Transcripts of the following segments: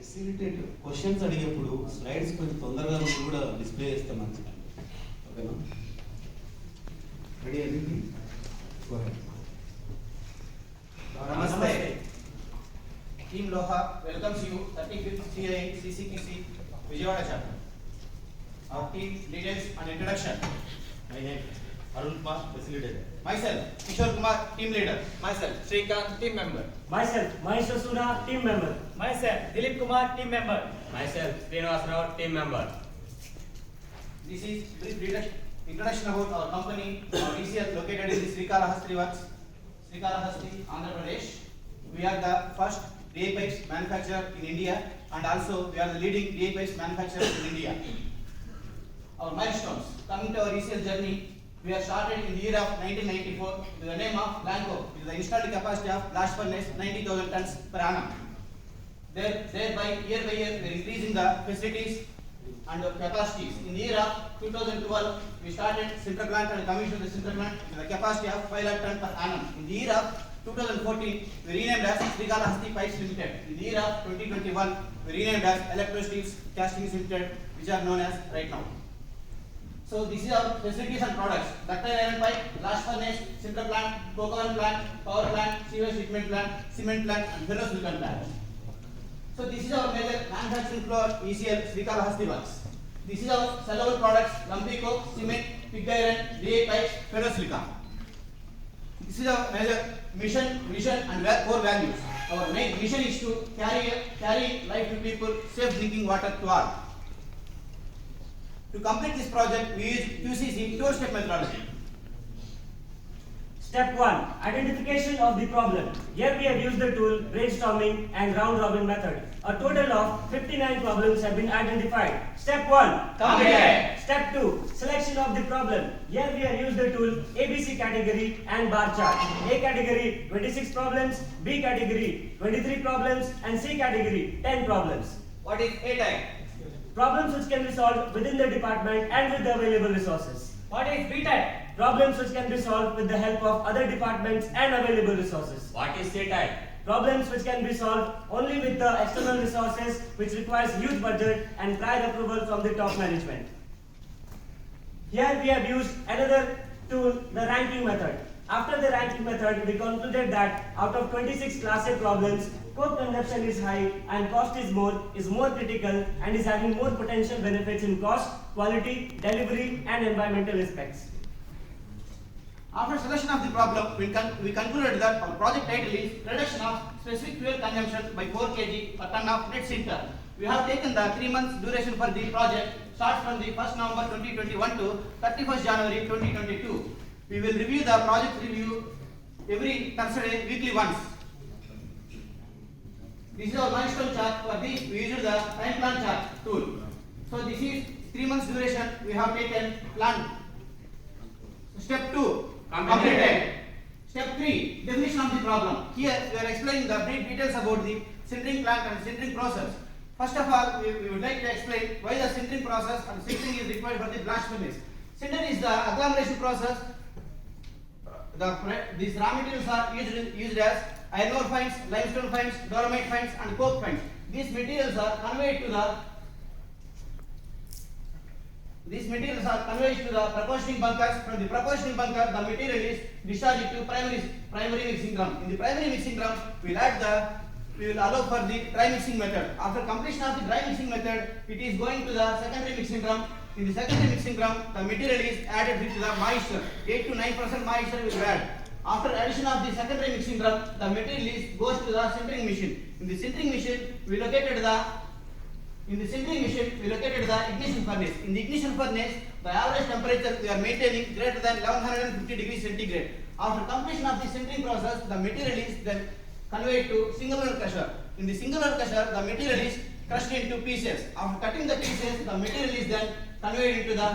Facilitator questions అడిగేప్పుడు slides కొంచెం తొందరగా ఉండి కూడా డిస్ప్లే చేస్తే మంచిది. ఓకేనా? రెడీ అయింది? Namaste. Team Loha welcomes you 35th CI CCPC Vijayawada chapter. Our team details and introduction. My name Arun Kumar, facilitator. Myself, Kishore Kumar, team leader. Myself, Srikanth, team member. Myself, Mahesh Sura, team member. Myself, Dilip Kumar, team member. Myself, Srinivas Rao, team member. This is brief introduction about our company. Our ECL located in the Srikalahasti works, Srikalahasti, Andhra Pradesh. We are the first DA pipes manufacturer in India, and also we are the leading DA pipes manufacturer in India. Our milestones. Coming to our ECL journey, we are started in the year of 1994 with the name of Blanco, with the installed capacity of blast furnace 90,000 tons per annum. Thereby, year by year, we are increasing the facilities and capacities. In the year of 2012, we started sinter plant and commissioned the sinter plant with a capacity of 5 lakh tons per annum. In the year of 2014, we renamed as Srikalahasti Pipes Limited. In the year of 2021, we renamed as Electro Steels Castings Limited, which are known as right now. So this is our facilities and products: ductile iron pipe, blast furnace, sinter plant, coke oven plant, power plant, sewage treatment plant, cement plant, and ferrosilicon plant. So this is our major manufacturing floor, ECL Srikalahasti works. This is our sellable products: lumpy coke, cement, pig iron, DA pipes, ferrosilicon. This is our major mission, vision, and core values. Our main mission is to carry life to people, safe drinking water to all. To complete this project, we use QCC, two-step methodology. Step 1. Identification of the problem. Here we have used the tool brainstorming and round robin method. A total of 59 problems have been identified. Step 1. Complete. Step 2. Selection of the problem. Here we have used the tool ABC category and bar chart. A category 26 problems, B category 23 problems, and C category 10 problems. What is A type? Problems which can be solved within the department and with the available resources. What is B type? Problems which can be solved with the help of other departments and available resources. What is C type? Problems which can be solved only with the external resources, which requires huge budget and prior approval from the top management. Here we have used another tool, the ranking method. After the ranking method, we concluded that out of 26 class A problems, coke consumption is high and cost is more critical and is having more potential benefits in cost, quality, delivery, and environmental aspects. After selection of the problem, we concluded that our project title is reduction of specific fuel consumption by 4 kg per ton of net sinter. We have taken the 3 months duration for the project, starts from the 1st November 2021 to 31st January 2022. We will review the project review every Thursday weekly once. This is our milestone chart. For this, we used the time plan chart tool. So this is 3 months duration. We have taken plan. Step 2, completed. Step 3, definition of the problem. Here we are explaining the brief details about the sintering plant and sintering process. First of all, we would like to explain why the sintering process and sintering is required for the blast furnace. Sinter is the agglomeration process. These raw materials are used as iron ore fines, limestone fines, dolomite fines, and coke fines. These materials are conveyed to the proportioning bunkers. From the proportioning bunker, the material is discharged to primary mixing drum. In the primary mixing drum, we will allow for the dry mixing method. After completion of the dry mixing method, it is going to the secondary mixing drum. In the secondary mixing drum, the material is added with the moisture. 8 to 9% moisture will be added. After addition of the secondary mixing drum, the material goes to the sintering machine. In the sintering machine, we located the ignition furnace. In the ignition furnace, the average temperature we are maintaining greater than 1150 degrees centigrade. After completion of the sintering process, the material is then conveyed to singular crusher. In the singular crusher, the material is crushed into pieces. After cutting the pieces, the material is then conveyed into the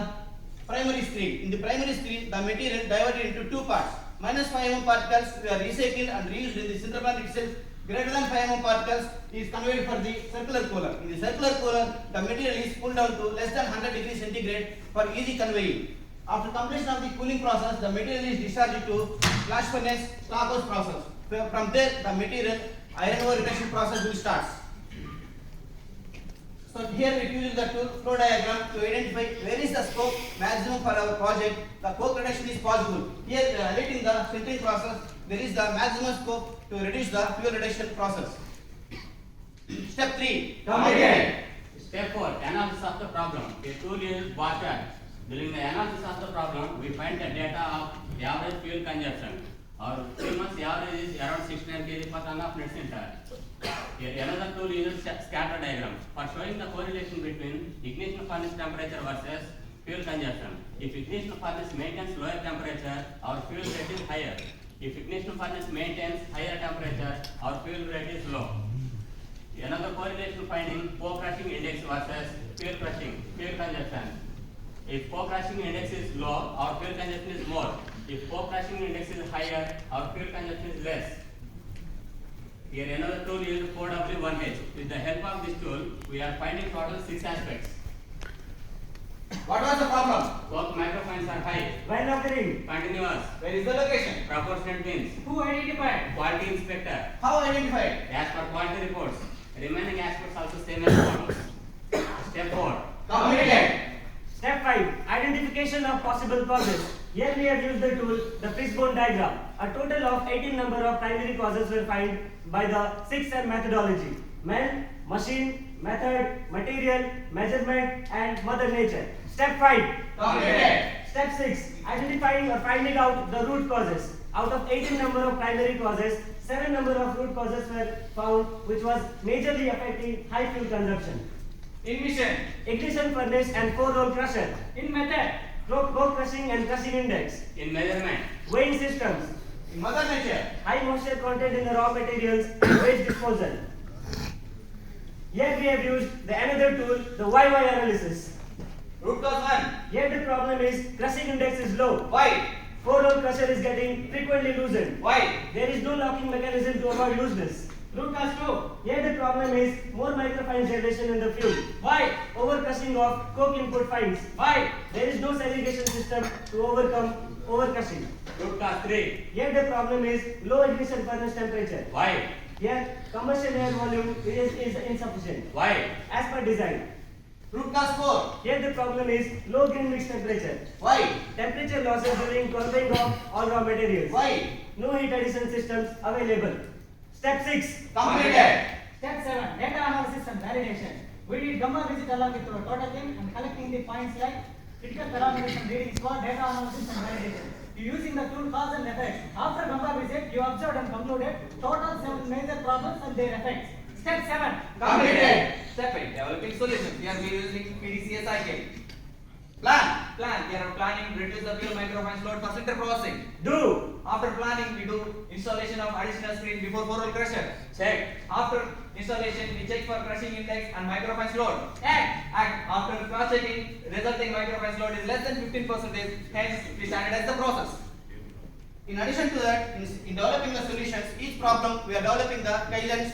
primary stream. In the primary stream, the material divided into 2 parts. Minus 5 mm particles were recycled and reused in the sinter plant itself. Greater than 5 mm particles is conveyed for the circular cooler. In the circular cooler, the material is cooled down to less than 100 degrees centigrade for easy conveying. After completion of the cooling process, the material is discharged to blast furnace stockhouse process. From there, the material iron ore reduction process will start. So here we use the tool flow diagram to identify where is the scope maximum for our project. The coke reduction is possible. Here we are highlighting the filtering process. There is the maximum scope to reduce the fuel reduction process. Step 3. Completed. Step 4. Analysis of the problem. A tool is water. During the analysis of the problem, we find the data of the average fuel consumption. Our 3 months average is around 69 kg per ton of net center. Another tool uses scatter diagram for showing the correlation between ignition furnace temperature versus fuel consumption. If ignition furnace maintains lower temperature, our fuel rate is higher. If ignition furnace maintains higher temperature, our fuel rate is low. Another correlation finding coke crushing index versus fuel consumption. If coke crushing index is low, our fuel consumption is more. If coke crushing index is higher, our fuel consumption is less. Here another tool is 4W1H. With the help of this tool, we are finding total 6 aspects. What was the problem? Coke microfines are high. While occurring. Continuous. Where is the location? Proportionate means. Who identified? Quality inspector. How identified? As per quality reports. Remaining aspects also same as follows. Step 4. Completed. Step 5. Identification of possible causes. Here we have used the tool, the fishbone diagram. A total of 18 number of primary causes were found by the 6M methodology. Man, machine, method, material, measurement and mother nature. Step 5. Completed. Step 6. Identifying or finding out the root causes. Out of 18 number of primary causes, 7 number of root causes were found which was majorly affecting high fuel consumption. In mission. Ignition furnace and 4-roll crusher. In method. Coke crushing and crushing index. In measurement. Weighing systems. In mother nature. High moisture content in the raw materials and waste disposal. Here we have used the another tool, the YY analysis. Root cause 1. Here the problem is crushing index is low. Why? 4-roll crusher is getting frequently loosened. Why? There is no locking mechanism to avoid looseness. Root cause 2. Here the problem is more microfine generation in the fuel. Why? Over crushing of coke input fines. Why? There is no segregation system to overcome over crushing. Root cause 3. Here the problem is low ignition furnace temperature. Why? Here combustion air volume is insufficient Why? as per design. Root cause 4. Here the problem is low green mix temperature. Why? Temperature losses during twirling of all raw materials. Why? No heat addition systems available. Step 6. Completed. Step 7. Data analysis and validation. We did gamma visit along with our total team and collecting the points like critical parameters and readings for data analysis and validation. You using the tool cause and effects. After gamma visit, you observed and concluded total 7 major problems and their effects. Step 7. Completed. Step 8. Developing solutions. Here we are using PDCA cycle. Plan. Plan. Here are planning reduce the fuel microfines load for filter processing. Do. After planning, we do installation of additional screen before 4-roll crusher. Check. After installation, we check for crushing index and microfines load. Act. Act. After cross checking, resulting microfines load is less than 15%. Hence, we standardize the process. In addition to that, in developing the solutions, each problem we are developing the Kaizens.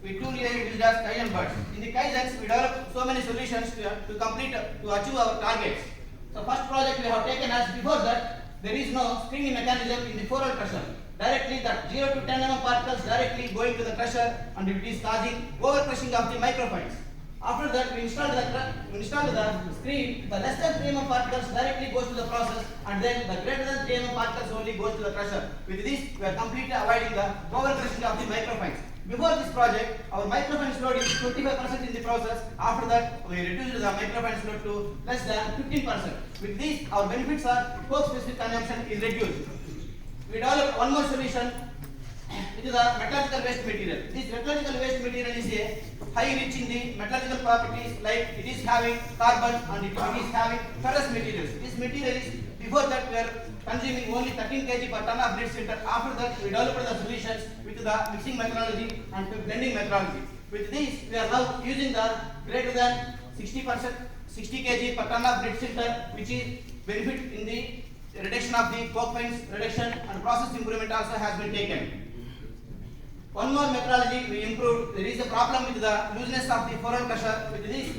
We tool here used as Kaizen birds. In the Kaizens, we develop so many solutions to achieve our targets. So first project we have taken as before that there is no screening mechanism in the 4-roll crusher. Directly that 0 to 10 mm particles directly going to the crusher and it is causing over crushing of the microfines. After that we installed the screen, the less than 3 mm particles directly goes to the process and then the greater than 3 mm particles only goes to the crusher. With this we are completely avoiding the over crushing of the microfines. Before this project, our microfines load is 25% in the process. After that, we reduced the microfines load to less than 15%. With this, our benefits are coke specific consumption is reduced. We developed one more solution. It is a metallurgical waste material. This metallurgical waste material is a high rich in the metallurgical properties like it is having carbon and it is having ferrous materials. This material is before that we are consuming only 13 kg per ton of lead filter. After that we developed the solutions with the mixing methodology and blending methodology. With this we are now using the greater than 60 kg per ton of lead filter which is benefit in the reduction of the coke fines reduction and process improvement also has been taken. One more methodology we improved. There is a problem with the looseness of the 4-roll crusher. With this,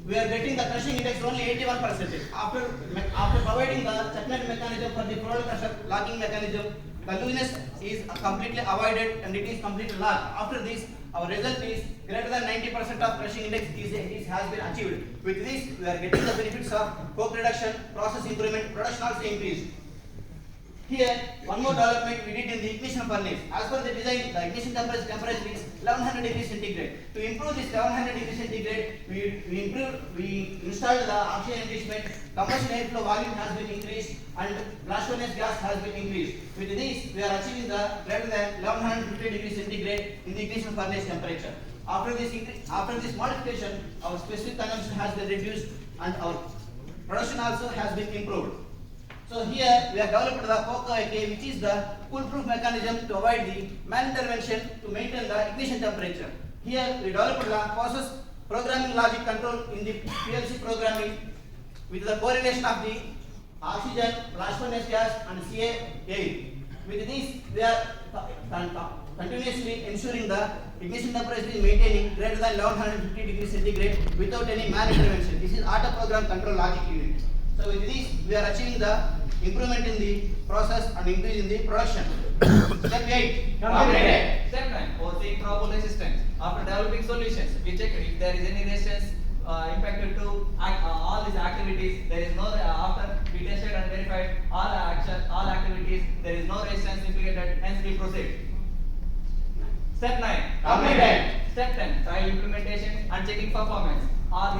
we are getting the crushing index only 81%. After providing the checkmate mechanism for the 4-roll crusher locking mechanism, the looseness is completely avoided and it is completely locked. After this, Our result is greater than 90% of crushing index has been achieved. With this, we are getting the benefits of coke reduction, process improvement, production also increased. Here, one more development we did in the ignition furnace. As per the design, the ignition temperature is 1100 degrees centigrade. To improve this 1100 degrees centigrade, we installed the oxygen enrichment, combustion airflow volume has been increased, and blast furnace gas has been increased. With this, we are achieving the greater than 1150 degrees centigrade in the ignition furnace temperature. After this modification, our specific consumption has been reduced and our production also has been improved. So here we have developed the COCO-AK, which is the foolproof mechanism to avoid the malintervention to maintain the ignition temperature. Here we developed the process programming logic control in the PLC programming with the correlation of the oxygen, blast furnace gas and CA air. With this, we are continuously ensuring the ignition temperature is maintaining greater than 1150 degrees centigrade without any malintervention. This is auto program control logic unit. So with this, we are achieving the improvement in the process and increase in the production. Step 8. Completed. Step 9. Foreseeing trouble resistance. After developing solutions, we check if there is any resistance impacted to all these activities. There is no after we tested and verified all activities. There is no resistance implicated. Hence we proceed. Step 9. Completed. Step 10. Trial implementation and checking performance.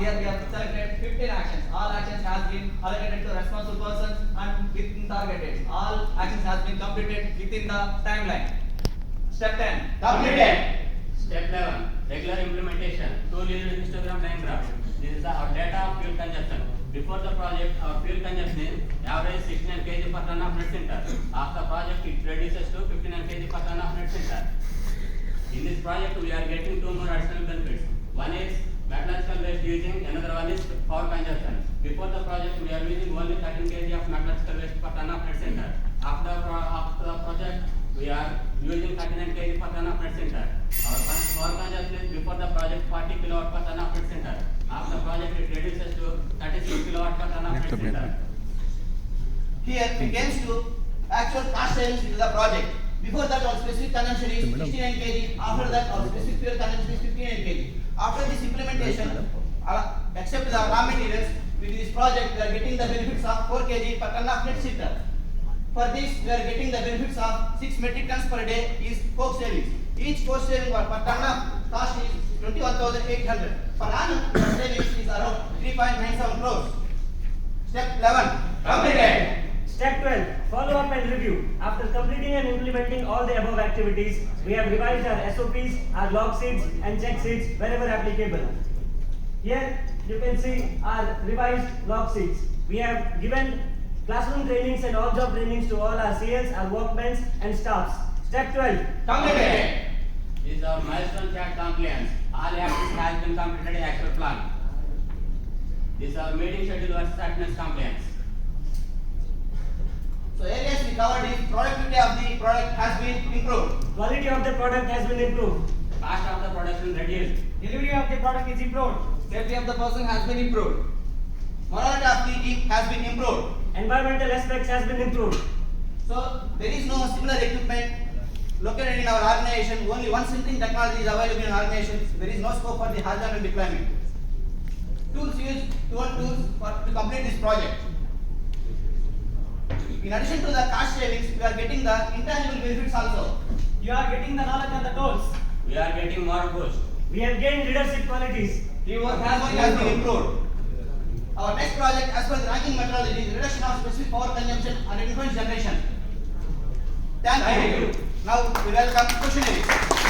Here we have selected 15 actions. All actions has been allocated to responsible persons and within targeted. All actions has been completed within the timeline. Step 10. Completed. Step 11. Regular implementation. Tool is histogram line graph. This is our data of fuel consumption. Before the project, our fuel consumption average 69 kg per ton of net center. After project, it reduces to 59 kg per ton of net center. In this project, we are getting two more additional benefits. One is metallurgical waste using, another one is power consumption. Before the project, we are using only 13 kg of metallurgical waste per ton of net center. After the project, we are using 39 kg per ton of net center. Our power consumption is before the project 40 kilowatt per ton of net center. After the project, it reduces to 36 kilowatt per ton of net center. Here it comes to actual cost savings with the project. Before that, our specific consumption is 69 kg. After that, our specific fuel consumption is 59 kg. After this implementation, except the raw materials, with this project, we are getting the benefits of 4 kg per ton of net center. For this, we are getting the benefits of 6 metric tons per day is coke savings. Each coke saving per ton of cost is 21,800. Per annum, the savings is around 3.97 crores. Step 11. Completed. Step 12. Follow up and review. After completing and implementing all the above activities, we have revised our SOPs, our log sheets and check sheets wherever applicable. Here you can see our revised log sheets. We have given classroom trainings and on-job trainings to all our CLs, our workmen and staffs. Step 12. Completed. This is our milestone chart compliance. All actions has been completed as per plan. This is our meeting schedule versus attendance compliance. So areas we covered is productivity of the product has been improved. Quality of the product has been improved. Cost of the production reduced. Delivery of the product is improved. Safety of the person has been improved. Morality of the team has been improved. Environmental aspects has been improved. So there is no similar equipment located in our organization. Only one sintering technology is available in our organization. There is no scope for the horizontal deployment. Tools used, to complete this project. In addition to the cost savings, we are getting the intangible benefits also. You are getting the knowledge and the tools. We are getting more boost. We have gained leadership qualities. Teamwork has been improved. Our next project, as per the ranking methodology, is reduction of specific power consumption and influence generation. Thank you. Now we welcome questionnaires.